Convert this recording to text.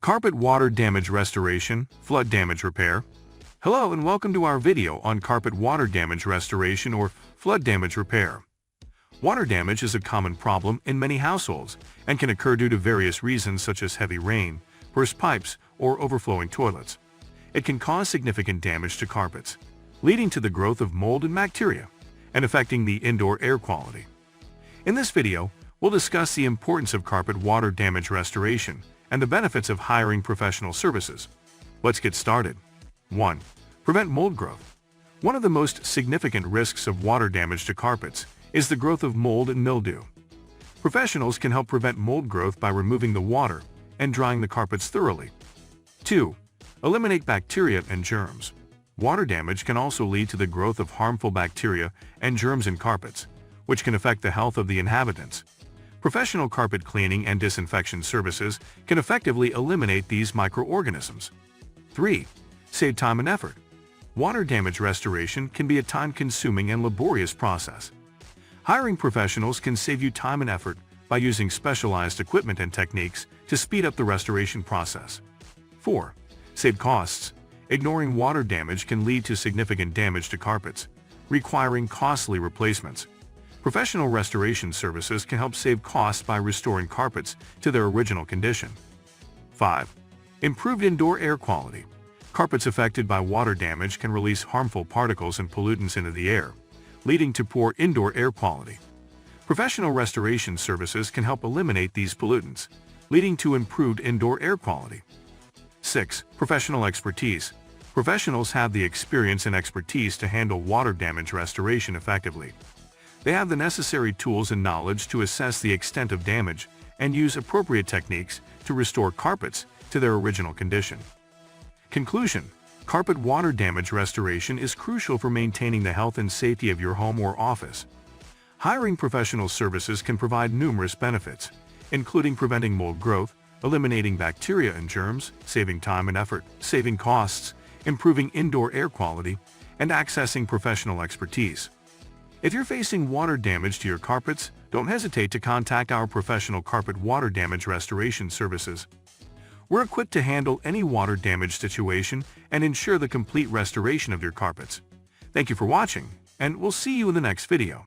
Carpet water damage restoration, flood damage repair. Hello and welcome to our video on carpet water damage restoration or flood damage repair. Water damage is a common problem in many households and can occur due to various reasons such as heavy rain, burst pipes, or overflowing toilets. It can cause significant damage to carpets, leading to the growth of mold and bacteria and affecting the indoor air quality. In this video, we'll discuss the importance of carpet water damage restoration and the benefits of hiring professional services. Let's get started. 1. Prevent mold growth. One of the most significant risks of water damage to carpets is the growth of mold and mildew. Professionals can help prevent mold growth by removing the water and drying the carpets thoroughly. 2. Eliminate bacteria and germs. Water damage can also lead to the growth of harmful bacteria and germs in carpets, which can affect the health of the inhabitants. Professional carpet cleaning and disinfection services can effectively eliminate these microorganisms. 3. Save time and effort. Water damage restoration can be a time-consuming and laborious process. Hiring professionals can save you time and effort by using specialized equipment and techniques to speed up the restoration process. 4. Save costs. Ignoring water damage can lead to significant damage to carpets, requiring costly replacements. Professional restoration services can help save costs by restoring carpets to their original condition. 5. Improved indoor air quality. Carpets affected by water damage can release harmful particles and pollutants into the air, leading to poor indoor air quality. Professional restoration services can help eliminate these pollutants, leading to improved indoor air quality. 6. Professional expertise. Professionals have the experience and expertise to handle water damage restoration effectively. They have the necessary tools and knowledge to assess the extent of damage and use appropriate techniques to restore carpets to their original condition. Conclusion: carpet water damage restoration is crucial for maintaining the health and safety of your home or office. Hiring professional services can provide numerous benefits, including preventing mold growth, eliminating bacteria and germs, saving time and effort, saving costs, improving indoor air quality, and accessing professional expertise. If you're facing water damage to your carpets, don't hesitate to contact our professional carpet water damage restoration services. We're equipped to handle any water damage situation and ensure the complete restoration of your carpets. Thank you for watching, and we'll see you in the next video.